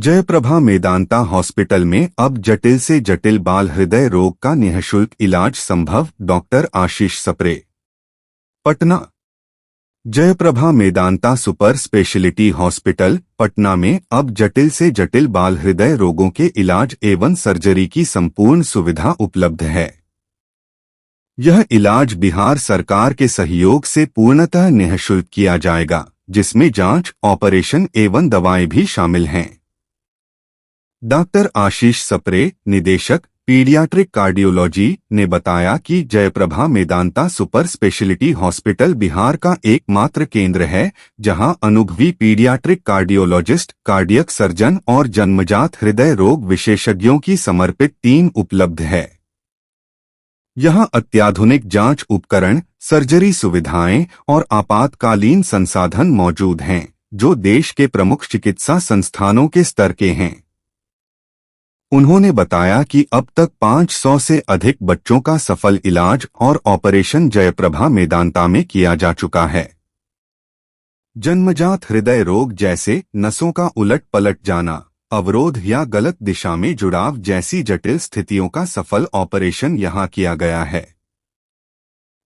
Jayaprabha Medanta hospital में अब जटिल से जटिल बाल हृदय रोग का निःशुल्क इलाज संभव, doctor Ashish Sapre. Patna. Jaiprabha Medanta super speciality hospital, Patna में अब जटिल से जटिल बाल हृदय रोगों के इलाज एवं सर्जरी की संपूर्ण सुविधा उपलब्ध है। यह इलाज बिहार सरकार के सहयोग से पूर्णतः निःशुल्क किया जाएगा, जिसमें जांच, ऑपरेशन एवं दवाएं भी शामिल हैं। डॉक्टर आशीष सप्रे, निदेशक पीडियाट्रिक कार्डियोलॉजी, ने बताया कि Jayaprabha Medanta super speciality hospital Bihar का एकमात्र केंद्र है जहां अनुभवी पीडियाट्रिक कार्डियोलॉजिस्ट, कार्डियक सर्जन और जन्मजात हृदय रोग विशेषज्ञों की समर्पित टीम उपलब्ध है। यहां अत्याधुनिक जांच उपकरण, सर्जरी सुविधाएं और आपातकालीन संसाधन मौजूद हैं, जो देश के प्रमुख चिकित्सा संस्थानों के स्तर के हैं। उन्होंने बताया कि अब तक 500 से अधिक बच्चों का सफल इलाज और ऑपरेशन जयप्रभा मेदांता में किया जा चुका है। जन्मजात हृदय रोग जैसे नसों का उलट पलट जाना, अवरोध या गलत दिशा में जुड़ाव जैसी जटिल स्थितियों का सफल ऑपरेशन यहां किया गया है।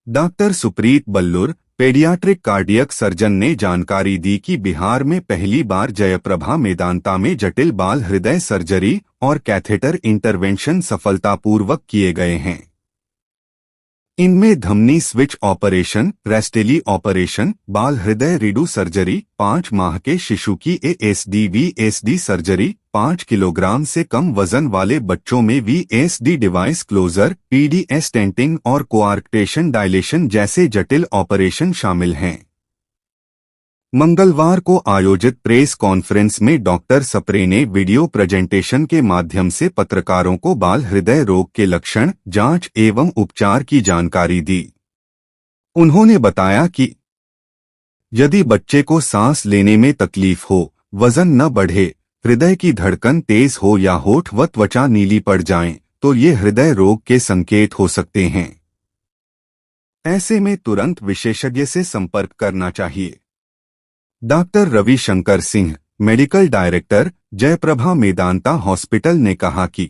Doctor Supreet Ballur, paediatric cardiac surgeon, ने जानकारी दी कि बिहार में पहली बार जयप्रभा मेदांता में जटिल बाल हृदय सर्जरी और कैथेटर इंटरवेंशन सफलतापूर्वक किए गए हैं। इनमें धमनी स्विच ऑपरेशन, रेस्टेली ऑपरेशन, बाल हृदय रीडू सर्जरी, 5 माह के शिशु की ASD-VSD सर्जरी, 5 किलोग्राम से कम वजन वाले बच्चों में VSD device closure, PDS stenting और कोआर्क्टेशन डायलेशन जैसे जटिल ऑपरेशन शामिल हैं। मंगलवार को आयोजित प्रेस कॉन्फ्रेंस में डॉक्टर सप्रे ने वीडियो प्रेजेंटेशन के माध्यम से पत्रकारों को बाल हृदय रोग के लक्षण, जांच एवं उपचार की जानकारी दी। उन्होंने बताया कि यदि बच्चे को सांस लेने में तकलीफ हो, वजन न बढ़े, हृदय की धड़कन तेज हो या होठ व त्वचा नीली पड़ जाएं, तो ये हृदय रोग के संकेत हो सकते हैं। ऐसे में तुरंत विशेषज्ञ से संपर्क करना चाहिए। Doctor Ravishankar Singh, medical director, Jayaprabha Medanta hospital, ने कहा कि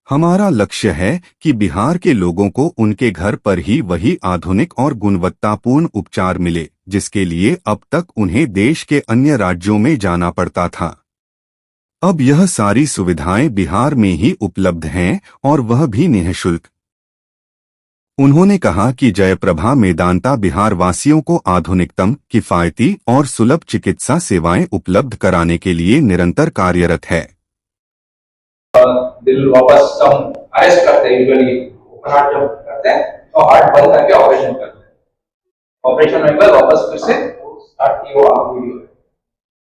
हमारा लक्ष्य है कि बिहार के लोगों को उनके घर पर ही वही आधुनिक और गुणवत्तापूर्ण उपचार मिले, जिसके लिए अब तक उन्हें देश के अन्य राज्यों में जाना पड़ता था। अब यह सारी सुविधाएं बिहार में ही उपलब्ध हैं और वह भी निःशुल्क। उन्होंने कहा कि जयप्रभा मेदांता बिहार वासियों को आधुनिकतम, किफायती और सुलभ चिकित्सा सेवाएं उपलब्ध कराने के लिए निरंतर कार्यरत है। दिल वापस हम अरेस्ट करते हैं, यूजुअली ओपन हार्ट जब करते हैं तो हार्ट बंद करके ऑपरेशन करते हैं। ऑपरेशन होने के बाद वापस फिर से स्टार्ट की वो वीडियो है।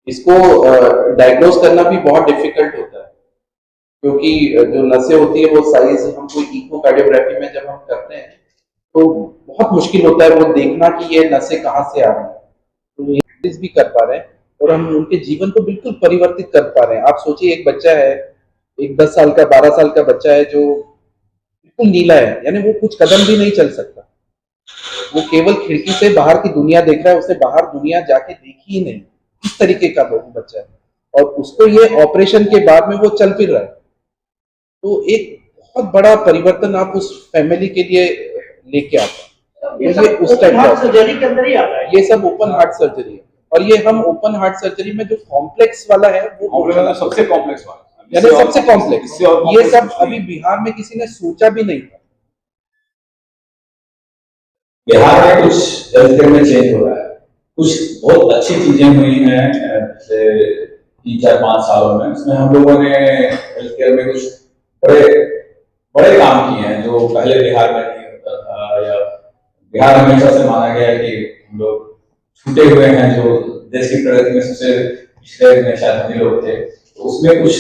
इसको डायग्नोज करना भी बहुत डिफिकल्ट होता है, क्योंकि जो नसें होती है वो साइज हम कोई इकोकार्डियोग्राफी में जब हम करते हैं तो बहुत मुश्किल होता है वो देखना कि ये नसें कहाँ से आ रही हैं। तो ये भी कर पा रहे हैं और हम उनके जीवन को बिल्कुल परिवर्तित कर पा रहे हैं। आप सोचिए, एक बच्चा है, एक 10 साल का 12 साल का बच्चा है जो बिल्कुल नीला है, यानी वो कुछ कदम भी नहीं चल सकता, वो केवल खिड़की से बाहर की दुनिया देख रहा है, उसे बाहर दुनिया जाके देखी ही नहीं, इस तरीके का वो बच्चा है, और उसको ये ऑपरेशन के बाद में वो चल फिर रहा है। तो एक बहुत बड़ा परिवर्तन आप उस फैमिली के लिए लेके आता है। ये उस टाइप का सर्जरी के अंदर ही आता है, ये सब ओपन हार्ट सर्जरी है। और ये हम ओपन हार्ट सर्जरी में जो कॉम्प्लेक्स वाला है वो सबसे कॉम्प्लेक्स वाला, यानी सबसे कॉम्प्लेक्स, ये सब अभी बिहार में किसी ने सोचा भी नहीं था। बिहार में कुछ हेल्थकेयर में चेंज हो रहा है, कुछ बहुत अच्छी चीजें हुई हैं पिछले 3-4-5 सालों में। उसमें हम लोगों ने हेल्थकेयर में कुछ बड़े काम किए हैं जो पहले बिहार में नहीं होता था, या बिहार हमेशा से माना गया है कि हम लोग छूटे हुए हैं, जो देश की प्रगति में सबसे पिछले में शायद हम लोग थे। तो उसमें कुछ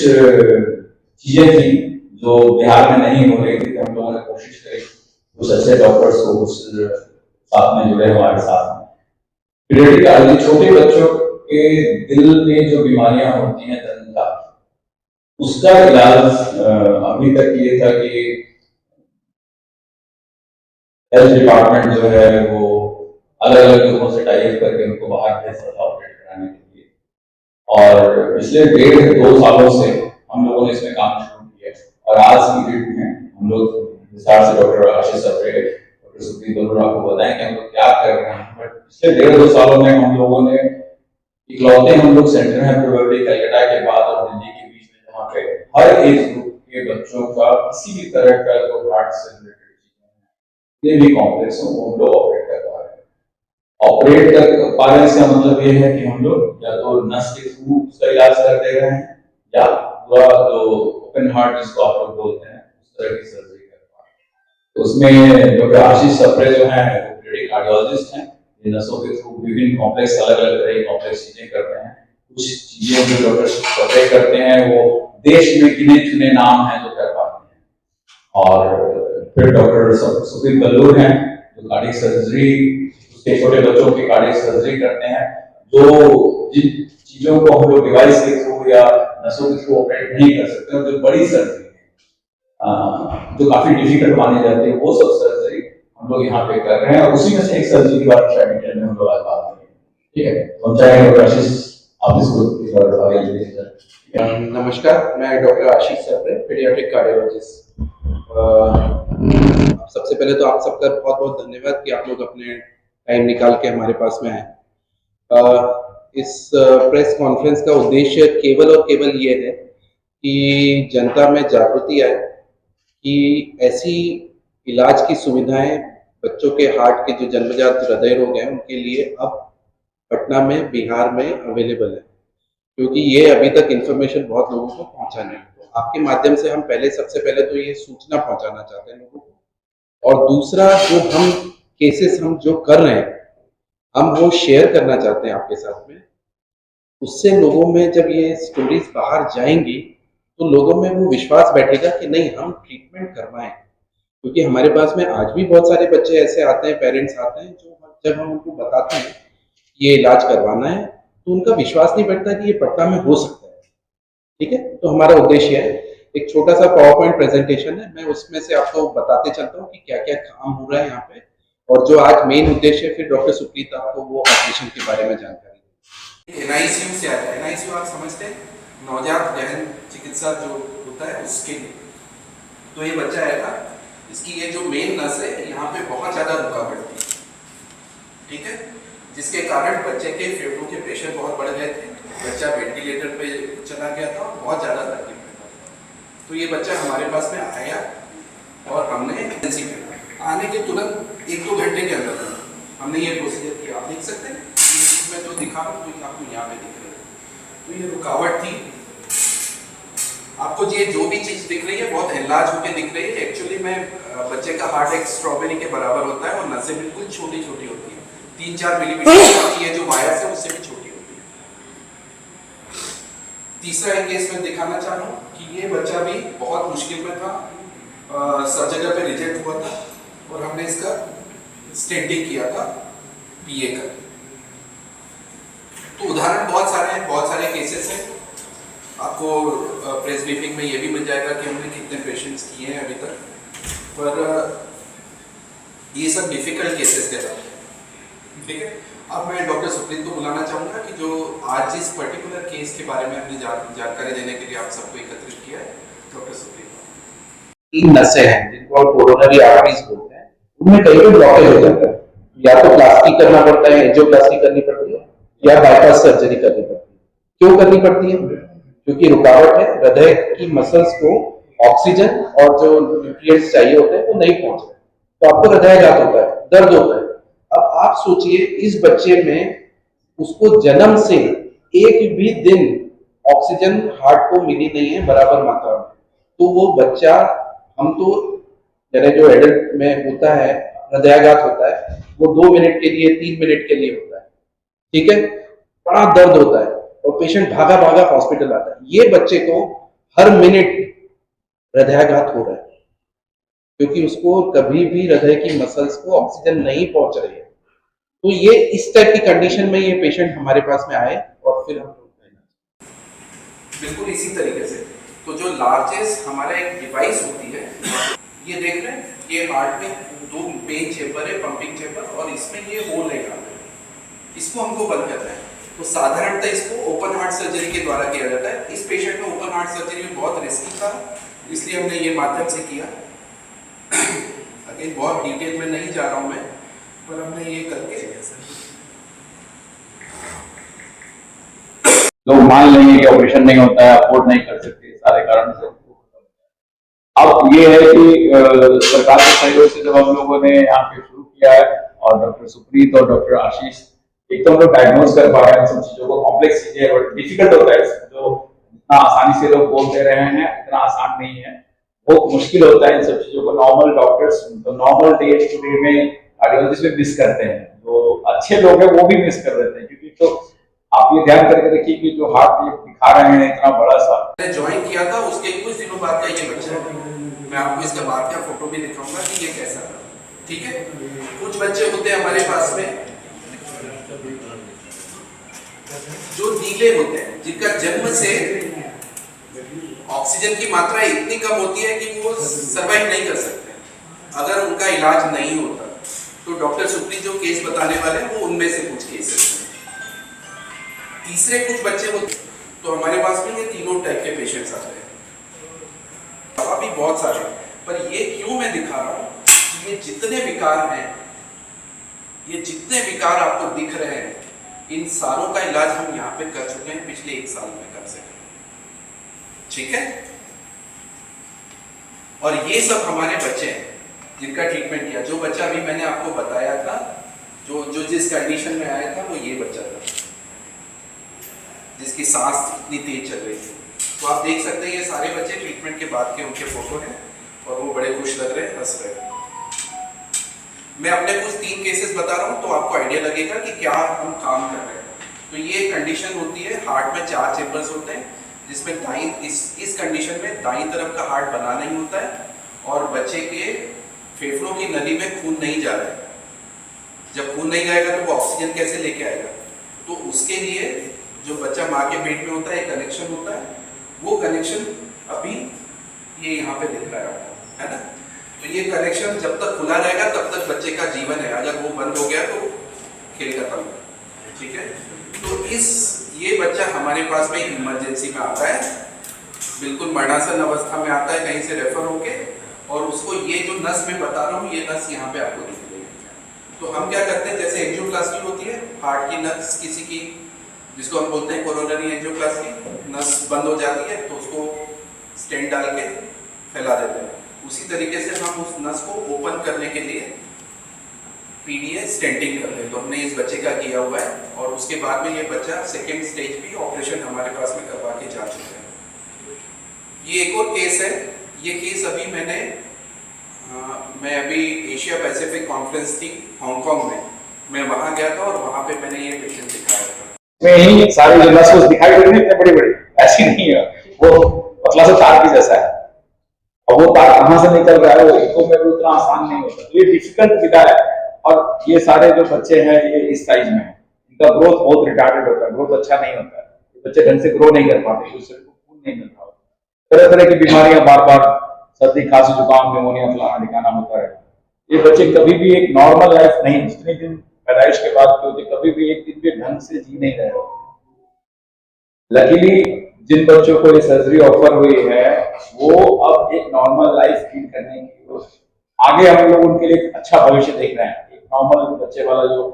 चीजें थी जो बिहार में नहीं हो रही थी, तो हम लोगों ने कोशिश करी कुछ अच्छे डॉक्टर्स को साथ में जुड़े हमारे साथ में। पीडियाट्रिक, छोटे बच्चों के दिल में जो बीमारियां होती हैं जन्मजात, उसका इलाज अभी तक ये था कि हेल्थ डिपार्टमेंट जो है वो अलग अलग लोगों से टाइप करके उनको बाहर भेजता था ऑपरेट कराने के लिए। और पिछले 1.5-2 सालों से हम लोगों ने इसमें काम शुरू किया और आज की डेट में हम लोग विस्तार से डॉक्टर आशीष सप्रे, डॉक्टर सुप्रीत बलूर आपको बताएं कि हम लोग क्या कर रहे हैं। बट पिछले 1.5-2 सालों में हम लोगों ने इकलौते हम लोग सेंटर हैं प्रोबेबली कलकत्ता के बाद और दिल्ली के बीच में, जहाँ पे हर एज ग्रुप के बच्चों का किसी भी तरह का जो हार्ट से रिलेटेड चीजें हैं, ये भी कॉम्प्लेक्स हो, वो हम लोग ऑपरेट कर पा रहे हैं। ऑपरेट कर पा रहे हैं इसका मतलब ये है कि हम लोग या तो नस के थ्रू उसका इलाज कर दे रहे हैं या पूरा जो ओपन हार्ट जिसको आप लोग बोलते हैं उस तरह की सर्जरी कर पा रहे हैं। तो उसमें डॉक्टर आशीष सप्रे जो है वो कार्डियोलॉजिस्ट हैं, नसों के थ्रू विभिन्न कॉम्प्लेक्स अलग अलग तरह की कॉम्प्लेक्स चीजें करते हैं। कुछ चीजें जो डॉक्टर सप्रे करते हैं वो देश में गिने चुने नाम हैं जो कर पाते हैं। और फिर डॉक्टर सुप्रीत बलूर हैं जो कार्डियक सर्जरी, उसके छोटे बच्चों की कार्डियक सर्जरी करते हैं, जो जिन चीजों को हम लोग डिवाइस के थ्रू या नसों के थ्रू ऑपरेट नहीं कर सकते, जो बड़ी सर्जरी है जो काफी डिफिकल्ट मानी जाती है, वो सब सर्जरी हम लोग यहाँ पे कर रहे हैं। और उसी में से एक सर्जरी की बात शायद डिटेल में हम लोग आज बात करेंगे। ठीक है, तो हम चाहेंगे डॉक्टर आशीष आप इसको आगे ले लीजिए। नमस्कार, मैं doctor Ashish Sapre, paediatric cardiologist. सबसे पहले तो आप सबका बहुत बहुत धन्यवाद कि आप लोग अपने टाइम निकाल के हमारे पास में आए। इस प्रेस कॉन्फ्रेंस का उद्देश्य केवल और केवल ये है कि जनता में जागृति आए कि ऐसी इलाज की सुविधाएं बच्चों के हार्ट के जो जन्मजात हृदय रोग हैं उनके लिए अब पटना में, बिहार में अवेलेबल है, क्योंकि ये अभी तक इन्फॉर्मेशन बहुत लोगों को पहुंचा नहीं। तो आपके माध्यम से हम सबसे पहले तो ये सूचना पहुंचाना चाहते हैं लोगों को, और दूसरा जो हम केसेस हम जो कर रहे हैं हम वो शेयर करना चाहते हैं आपके साथ में। उससे लोगों में जब ये स्टोरीज बाहर जाएंगी तो लोगों में वो विश्वास बैठेगा कि नहीं, हम ट्रीटमेंट करवाएं। क्योंकि हमारे पास में आज भी बहुत सारे बच्चे ऐसे आते हैं, पेरेंट्स आते हैं, जो जब हम उनको बताते हैं ये इलाज करवाना है तो उनका विश्वास नहीं बैठता कि ये पटना में हो सकता है। ठीक है, तो हमारा उद्देश्य है, एक छोटा सा पावर पॉइंट प्रेजेंटेशन है, मैं उसमें से आपको बताते चलता हूँ कि क्या क्या काम हो रहा है यहाँ पे। और जो आज मेन उद्देश्य है, फिर डॉक्टर सुप्रीत आपको वो ऑपरेशन के बारे में जानकारी देंगे। NICU से आया है, NICU आप समझते हैं, नवजात गहन चिकित्सा जो होता है उसके लिए। तो ये बच्चा आएगा, इसकी ये जो मेन नस है यहाँ पे बहुत ज्यादा रुकावट थी, ठीक है, जिसके कारण बच्चे के फेफड़ों के प्रेशर बहुत बढ़ गए थे, बच्चा वेंटिलेटर पे चला गया था और बहुत ज्यादा तकलीफ में था। तो ये बच्चा हमारे पास में आया और हमने आने के तुरंत 1-2 घंटे के अंदर हमने ये प्रोसीजर किया। आप देख सकते हैं इसमें जो दिखा रहा हूँ आपको यहाँ पे दिख रहा है। तो ये रुकावट थी, आपको ये जो भी चीज दिख रही है बहुत इलाज होकर दिख रही है। एक्चुअली में बच्चे का हार्ट एक स्ट्रॉबेरी के बराबर होता है और नसें बिल्कुल छोटी छोटी होती है, 3-4 मिलीमीटर की है जो वायर्स है उससे भी छोटी होती है। तीसरा एक केस में दिखाना चाह रहा हूँ कि ये बच्चा भी बहुत मुश्किल में था, सब जगह पे रिजेक्ट हुआ था और हमने इसका स्टेंटिंग किया था PA का। तो उदाहरण बहुत सारे हैं, बहुत सारे केसेस हैं। आपको प्रेस ब्रीफिंग में ये भी मिल जाएगा कि हमने कितने पेशेंट्स किए हैं अभी तक, पर ये सब डिफिकल्ट केसेस के साथ, ठीक है। अब मैं डॉक्टर सुप्रीत को बुलाना चाहूँगा कि जो आज इस पर्टिकुलर केस के बारे में अपनी जानकारी देने के लिए आप सबको एकत्रित किया है। डॉक्टर सुप्रीत, 3 नसें हैं जिनको हम कोरोनरी आर्टरीज बोलते हैं, उनमें कई बार ब्लॉकेज हो जाता है, या तो प्लास्टिक करना पड़ता है, एंजियोप्लास्टी करनी पड़ती है, या बाईपास सर्जरी करनी पड़ती है। क्यों करनी पड़ती है? क्योंकि रुकावट है, हृदय की मसल्स को ऑक्सीजन और जो न्यूट्रिएंट्स चाहिए होते हैं वो नहीं पहुंच रहे, तो आपको हृदयाघात होता है, दर्द होता है। अब आप सोचिए इस बच्चे में उसको जन्म से एक भी दिन ऑक्सीजन हार्ट को मिली नहीं है बराबर मात्रा में, तो वो बच्चा, हम तो यानी जो एडल्ट में होता है हृदयाघात होता है वो 2 मिनट के लिए, 3 मिनट के लिए होता है, ठीक है, बड़ा दर्द होता है और पेशेंट भागा भागा हॉस्पिटल आता है। ये बच्चे को हर मिनट हृदयाघात हो रहा है क्योंकि उसको कभी भी हृदय की मसल्स को ऑक्सीजन नहीं पहुंच रही है। तो ये इस टाइप की कंडीशन में ये पेशेंट हमारे पास में आए और फिर हम बिल्कुल इसी तरीके से। तो जो लार्जेस्ट हमारा एक डिवाइस होती है, ये देख रहे हैं, ये हार्ट में 2 मेन चेंबर है, पंपिंग चेंबर, और इसमें ये होल है, इसको हमको बंद करना है। तो साधारणतः इसको ओपन हार्ट सर्जरी के द्वारा किया जाता है। इस पेशेंट में ओपन हार्ट सर्जरी में बहुत रिस्की था, इसलिए हमने ये माध्यम से किया। अगेन बहुत डिटेल में नहीं जा रहा हूँ मैं, पर हमने ये करके लोग मान लेंगे कि ऑपरेशन नहीं होता है, अफोर्ड नहीं कर सकते, सारे कारण से। अब ये है कि सरकार के सहयोग से जब हम लोगों ने यहाँ पे शुरू किया है, और डॉक्टर सुप्रीत और डॉक्टर आशीष, एक तो हम लोग डायग्नोज कर पा रहे हैं सब चीजों को। कॉम्प्लेक्स चीजें और डिफिकल्ट होता है, जो जितना आसानी से लोग बोल दे रहे हैं इतना आसान नहीं है, बहुत मुश्किल होता है इन सब चीजों को। नॉर्मल डॉक्टर्स तो नॉर्मल डे टू डे में कार्डियोलॉजिस्ट में मिस करते हैं, जो अच्छे लोग हैं वो भी मिस कर देते हैं। क्योंकि तो आप ये ध्यान करके देखिए कि जो हार्ट ये दिखा रहे हैं इतना बड़ा सा, मैंने ज्वाइन किया था उसके कुछ दिनों बाद का ये बच्चा है। मैं आपको इसके बाद का फोटो भी दिखाऊंगा कि ये कैसा था। ठीक है, कुछ बच्चे होते हैं हमारे पास में जो नीले होते हैं, जिनका जन्म से ऑक्सीजन की मात्रा इतनी कम होती है कि वो सर्वाइव नहीं कर सकते अगर उनका इलाज नहीं होता। तो डॉक्टर सुप्रीत जो केस बताने वाले हैं वो उनमें से कुछ केसेस हैं। तीसरे कुछ बच्चे होते, तो हमारे पास में ये तीनों टाइप के पेशेंट्स आते हैं, अभी बहुत सारे। पर ये क्यों मैं दिखा रहा हूँ, ये जितने विकार हैं, ये जितने विकार आपको दिख रहे हैं, इन सारों का इलाज हम यहाँ पे कर चुके हैं पिछले 1 साल में कर सके। ठीक है, और ये सब हमारे बच्चे हैं जिनका ट्रीटमेंट किया। जो बच्चा अभी मैंने आपको बताया था, जो जिस कंडीशन में आया था, वो ये बच्चा था जिसकी सांस इतनी तेज चल रही थी। तो आप देख सकते हैं ये सारे बच्चे ट्रीटमेंट के बाद के उनके फोटो हैं, और वो बड़े खुश लग रहे हैं, हंस रहे हैं। मैं अपने कुछ 3 केसेस बता रहा हूँ तो आपको आइडिया लगेगा कि क्या हम काम कर रहे हैं। तो ये कंडीशन होती है, हार्ट में 4 चेम्बर्स होते हैं, जिसमें दाईं इस कंडीशन में दाईं तरफ का हार्ट बना नहीं होता है, और बच्चे के फेफड़ों की नली में खून नहीं जा रहा है। जब खून नहीं जाएगा तो वो ऑक्सीजन कैसे लेके आएगा? तो उसके लिए जो बच्चा माँ के पेट में होता है, एक कनेक्शन होता है, वो कनेक्शन अभी ये यहाँ पे दिख रहा है आपको, है ना। तो ये कनेक्शन जब तक खुला रहेगा तब तक बच्चे का जीवन है, अगर वो बंद हो गया तो खेल खत्म। ठीक है, तो ये बच्चा हमारे पास में इमरजेंसी में आता है, बिल्कुल मरणासन अवस्था में आता है कहीं से रेफर होके, और उसको ये जो नस में बता रहा हूँ, ये नस यहाँ पे आपको दिख रही है। तो हम क्या करते हैं, जैसे एंजियोप्लास्टी होती है, हार्ट की नस किसी की, जिसको हम बोलते हैं कोरोनरी एंजियोप्लास्टी, नस बंद हो जाती है तो उसको स्टेंट डाल के फैला देते हैं। उसी तरीके से हम उस नस को ओपन करने के लिए पीडीए स्टेंटिंग करते हैं। तो हमने इस बच्चे का किया हुआ है, और उसके बाद में ये बच्चा सेकेंड स्टेज भी ऑपरेशन हमारे पास में करवा के जा चुके हैं। ये एक और केस है, ये केस अभी मैं अभी एशिया पैसिफिक कॉन्फ्रेंस थी हांगकांग में, मैं वहाँ गया था और वहाँ पे मैंने ये पेशेंट दिखाया था। में ही सारी जो नस दिखाई दे रही है इतने बड़ी, ऐसी नहीं है, वो पतला सा तार की जैसा है। और वो तार कहाँ से निकल रहा है, वो इको में भी उतना आसान नहीं होता। ये डिफिकल्ट विधा है, और ये सारे जो बच्चे हैं ये इस साइज में है, इनका ग्रोथ बहुत रिटार्डेड होता है, ग्रोथ अच्छा नहीं होता है, बच्चे ढंग से ग्रो नहीं कर पाते, दूसरे को खून नहीं मिल रहा, तरह तरह की बीमारियां, बार बार सर्दी खांसी जुकाम निमोनिया फलाना ठिकाना होता है। ये बच्चे कभी भी एक नॉर्मल लाइफ नहीं, जितने दिन पैदाइश के बाद के होते, कभी भी एक दिन भी ढंग से जी नहीं रहे। लकीली जिन बच्चों को ये सर्जरी ऑफर हुई है, वो अब एक नॉर्मल लाइफ लीड करने की, आगे हम लोग उनके लिए अच्छा भविष्य देख रहे हैं। एक नॉर्मल बच्चे वाला जो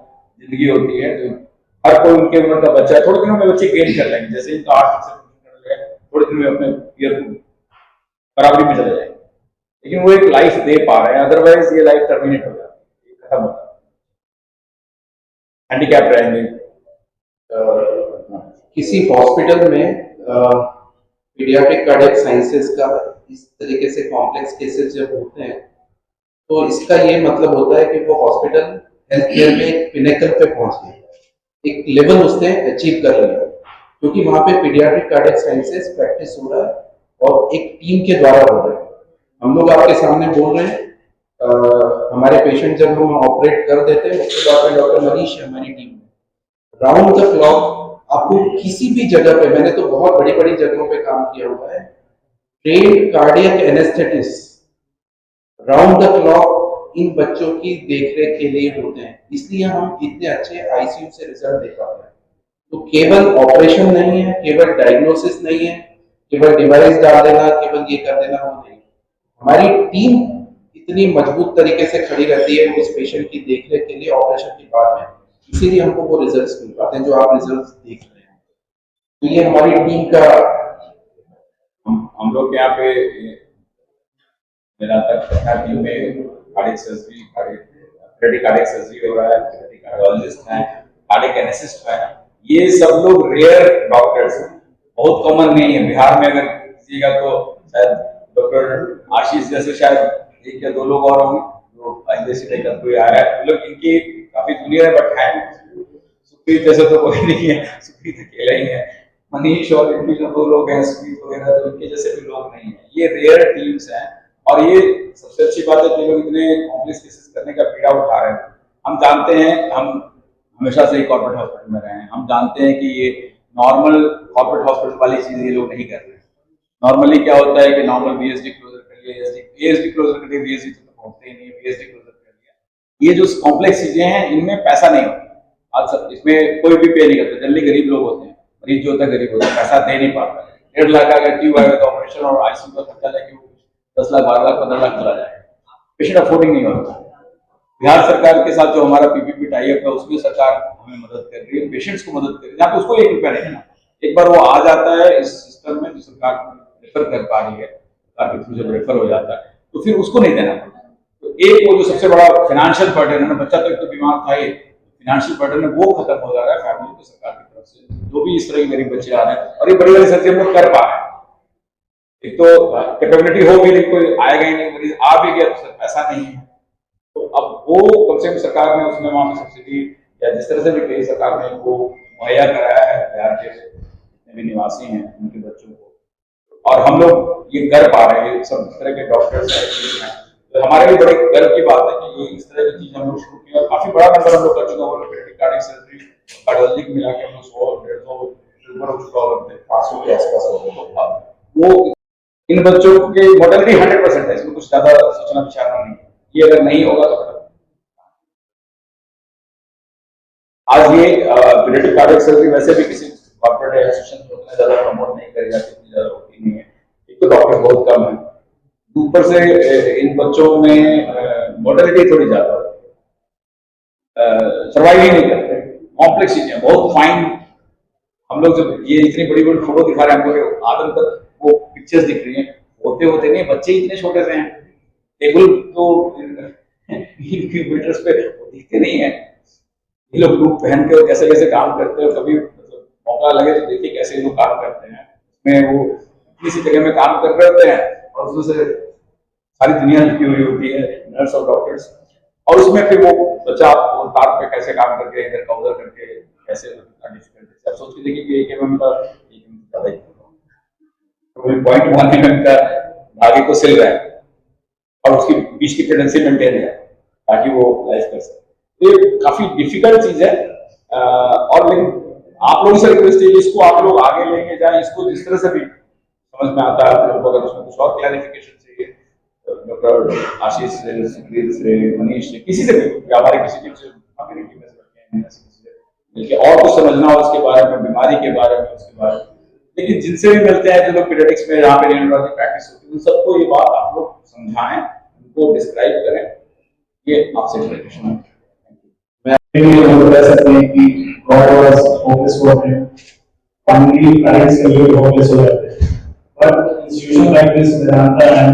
जिंदगी होती है, जो हर कोई उनके उम्र का बच्चा थोड़े दिनों में बच्चे गेन कर लेंगे, जैसे इनका 8 से थोड़े दिन में अपने ईयर बराबरी में चले जाएंगे, लेकिन वो एक लाइफ दे पा रहे हैं, अदरवाइज ये लाइफ टर्मिनेट हो जाती है, खत्म होता है, हैंडीकैप रहेंगे। किसी हॉस्पिटल में पीडियाट्रिक कार्डियक साइंसेज का इस तरीके से कॉम्प्लेक्स केसेस जब होते हैं, तो इसका ये मतलब होता है कि वो हॉस्पिटल हेल्थ केयर में एक पिनेकल पे पहुंच गया, एक लेवल उसने अचीव कर लिया, क्योंकि वहां पे पीडियाट्रिक कार्डियक साइंसेज प्रैक्टिस हो रहा है और एक टीम के द्वारा हो रहा है। हम लोग आपके सामने बोल रहे हैं, हमारे पेशेंट जब हम ऑपरेट कर देते हैं उसके बाद में डॉक्टर मनीष है हमारी टीम में, राउंड द क्लॉक आपको किसी भी जगह पे, मैंने तो बहुत बड़ी बड़ी जगहों पे काम किया हुआ है, trained cardiac anaesthetist round the clock इन बच्चों की देखरेख के लिए होते हैं, इसलिए हम इतने अच्छे आईसीयू से रिजल्ट दे पाते हैं। तो केवल ऑपरेशन नहीं है, केवल डायग्नोसिस नहीं है, केवल डिवाइस डाल देना, केवल ये कर देना, वो नहीं। हमारी टीम इतनी मजबूत तरीके से खड़ी रहती है उस पेशेंट की देखरेख के लिए ऑपरेशन के बाद में, इसीलिए हमको वो रिजल्ट्स मिल पाते हैं जो आप रिजल्ट्स देख रहे हैं। तो ये हमारी टीम का हम लोग यहाँ पे मेरा तक टीम में कार्डियक सर्जरी, कार्डियक सर्जरी हो रहा है, कार्डियोलॉजिस्ट है, कार्डियक एनेस्थिस्ट है। ये सब लोग रेयर डॉक्टर्स हैं, बहुत कॉमन नहीं है। बिहार में अगर किसीगा तो शायद डॉक्टर आशीष जैसे शायद एक या दो लोग और होंगे जो पहले से लेकर कोई आया है। लोग इनकी काफी जूनियर है बट है, सुप्रीत जैसे तो कोई नहीं है, सुप्रीत अकेला ही है। मनीष और इनके जो दो लोग हैं सुप्रीत वगैरह, तो इनके जैसे भी लोग नहीं है। ये रेयर टीम्स हैं और ये सबसे अच्छी बात है कि लोग इतने कॉम्प्लेक्स केसेस करने का पीड़ा उठा रहे हैं। हम जानते हैं, हम हमेशा से कॉर्पोरेट हॉस्पिटल में रहे हैं, हम जानते हैं कि ये नॉर्मल कॉर्पोरेट हॉस्पिटल वाली चीज ये लोग नहीं कर रहे हैं। नॉर्मली क्या होता है कि नॉर्मल बीएसडी क्लोजर कर लिया, एएसडी क्लोजर कर लिया, बीएसडी तो पहुंचते ही नहीं है, बीएसडी क्लोजर कर लिया। ये जो कॉम्प्लेक्स चीजें हैं इनमें पैसा नहीं होता। आज सब इसमें कोई भी पे नहीं करता, जनरली गरीब लोग होते हैं, मरीज जो होता है गरीब होता है, पैसा दे नहीं पाता। 1.5 लाख का ट्यूब आएगा तो ऑपरेशन और आईसीयू का खर्चा लेके 10 लाख, 12 लाख, 15 लाख चला जाएगा। पेशेंट अफोर्डिंग नहीं होता। बिहार सरकार के साथ जो हमारा पीपीपी टाइप है उसमें सरकार हमें मदद कर रही है, पेशेंट्स को मदद कर रही है। यहाँ पे उसको 1 रुपया नहीं देना, एक बार वो आ जाता है इस सिस्टम में जो सरकार रेफर कर पा रही है, सरकार के थ्रू जब रेफर हो जाता है तो फिर उसको नहीं देना पड़ता। तो एक वो जो सबसे बड़ा फाइनेंशियल बर्डन है ना, बच्चा तो एक तो बीमार था, ये फाइनेंशियल बर्डन है वो खत्म हो जा रहा है फैमिली को सरकार की तरफ से। जो भी इस तरह के गरीब बच्चे आ रहे हैं और ये बड़ी बड़ी सर्जरी हम लोग कर पा रहे हैं। एक तो कैपेबिलिटी होगी नहीं, कोई आएगा ही नहीं, मरीज आ भी गया तो सर पैसा नहीं है। तो अब वो कम से कम सरकार ने उसमें वहां पे सब्सिडी या जिस तरह से भी कही सरकार ने वो मुहैया कराया है बिहार के जितने भी निवासी हैं उनके बच्चों को, और हम लोग ये कर पा रहे हैं। सब इस तरह के डॉक्टर्स हैं तो हमारे लिए बड़े गर्व की बात है कि ये इस तरह की चीज हम लोग शुरू किया। काफी बड़ा नंबर हम लोग कर चुके हैं, कार्डियक सर्जरी, कार्डियोलॉजी मिला के हम लोग 100-150 ऊपर हो चुका है, 500 के आसपास हो गया। वो इन बच्चों के मोर्टेलिटी 100% है, इसमें कुछ ज्यादा सोचना विचारना नहीं है। ये अगर नहीं होगा तो आज ये पीडियाट्रिक कार्डियक सर्जरी वैसे भी किसी कॉर्पोरेट एसोसिएशन में उतना ज्यादा प्रमोट नहीं करी जाती, इतनी ज्यादा होती नहीं है। एक तो डॉक्टर बहुत कम है, ऊपर से इन बच्चों में मोर्टेलिटी थोड़ी ज्यादा होती है, सर्वाइव ही नहीं करते। कॉम्प्लेक्स चीजें बहुत फाइन, हम लोग जब ये इतनी बड़ी बड़ी फोटो दिखा रहे हैं हमको आदम तक वो पिक्चर्स दिख रही हैं, होते होते नहीं, बच्चे इतने छोटे से हैं, टेबल तो मीटर्स पे दिखते नहीं है। ये लोग ग्रुप पहन के कैसे कैसे काम करते हैं, कभी मौका लगे तो देखिए कैसे लोग काम करते हैं। उसमें वो किसी जगह में काम कर रहे होते हैं और उसमें से सारी दुनिया लिखी हुई होती है, नर्स और डॉक्टर्स, और उसमें फिर वो बच्चा तार पे कैसे काम करके इधर का उधर करके कैसे आप सोच के देखिए कि 1 mm का 1 mm ज्यादा ही 0.1 mm का धागे को सिल रहा है और उसकी बीच की टेंडेंसी मेंटेन है ताकि वो लाइफ कर सके। तो ये काफी डिफिकल्ट चीज है और लेकिन आप लोगों से रिक्वेस्ट है इसको आप लोग आगे लेके जाएं, इसको जिस तरह से भी समझ में आता है आप लोगों को, अगर उसमें कुछ और क्लैरिफिकेशन चाहिए डॉक्टर आशीष से, सुप्रीत से, मनीष से, किसी से भी या हमारे किसी टीम से कम्युनिटी में से और कुछ समझना हो उसके बारे में, बीमारी के बारे में, उसके बारे में, लेकिन जिनसे भी मिलते हैं जो लोग पीडियाट्रिक्स में यहाँ पे न्यूरोलॉजी प्रैक्टिस होती है उन सबको ये बात आप लोग समझाएं, उनको डिस्क्राइब करें। ये आपसे रिक्वेस्ट है। बता सकते हैं कि god was hopeless for him, family parents के लिए होपलेस हो जाते हैं, but institution like this Vedanta and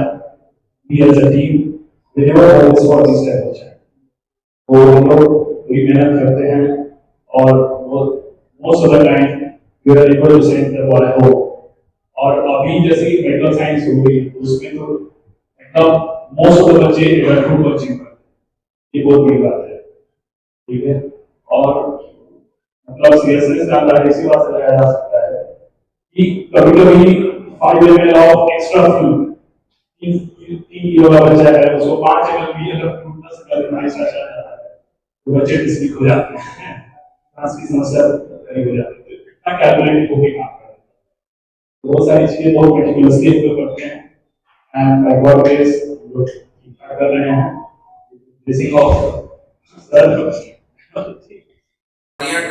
we as a team we never hopeless for this type of child. तो हम लोग भी मेहनत करते हैं और वो most of the time we are able to send the boy home. और अभी जैसे मेडिकल साइंस हो गई उसमें तो एकदम मोस्ट ऑफ द बच्चे एडल्टहुड को अचीव करते हैं, ये बहुत बड़ी बात है, ठीक है। और मतलब सीरियसनेस ज्यादा इसी बात से लगाया जा सकता है कि कभी कभी 5 ml of extra fluid 3 kilo का बच्चा है उसको 5 ml भी अगर फ्लूइड 10 ml में एक्स्ट्रा चला जाता है तो बच्चे डिस्लिक हो जाते हैं, सांस की समस्या खड़ी हो जाती है। इतना कैलकुलेट होके काम करते हैं, बहुत सारी चीजें बहुत मेटिकुलसली हम लोग करते हैं एंड बाय गॉड ग्रेस हम लोग कर रहे हैं। ब्लेसिंग ऑफ सर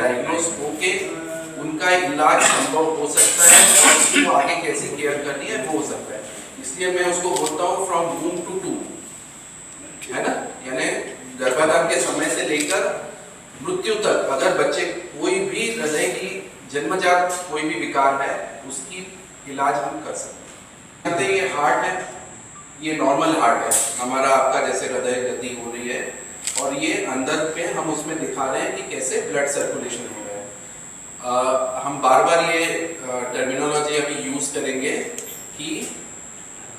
डायग्नोज होके उनका इलाज संभव हो सकता है और उसको आगे कैसे केयर करनी है वो हो सकता है। इसलिए मैं उसको बोलता हूँ फ्रॉम वूम टू टू, है ना, यानी गर्भाधान के समय से लेकर मृत्यु तक अगर बच्चे कोई भी हृदय की जन्मजात कोई भी विकार है उसकी इलाज हम कर सकते हैं। ये हार्ट है, ये नॉर्मल हार्ट है हमारा, आपका जैसे हृदय गति हो रही है और ये अंदर पे हम उसमें दिखा रहे हैं कि कैसे ब्लड सर्कुलेशन हो रहा है। हम बार बार ये टर्मिनोलॉजी अभी यूज करेंगे कि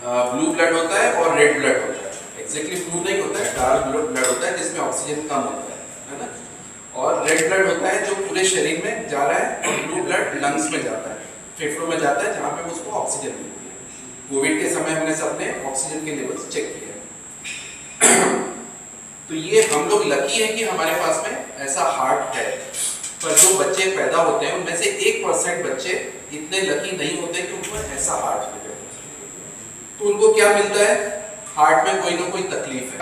ब्लू ब्लड होता है और रेड ब्लड होता है। एग्जैक्टली ब्लू नहीं होता है, डार्क ब्लड होता है जिसमें ऑक्सीजन कम होता है ना, और रेड ब्लड होता है जो पूरे शरीर में जा रहा है, और ब्लू ब्लड लंग्स में जाता है, फेफड़ों में जाता है जहाँ पे उसको ऑक्सीजन मिलती है। कोविड के समय हमने सबने ऑक्सीजन के लेवल्स चेक किए। तो ये हम लोग लकी है कि हमारे पास में ऐसा हार्ट है, पर जो बच्चे पैदा होते हैं उनमें से 1% बच्चे इतने लकी नहीं होते कि उनको ऐसा हार्ट मिले। तो उनको क्या मिलता है, हार्ट में कोई ना कोई तकलीफ है।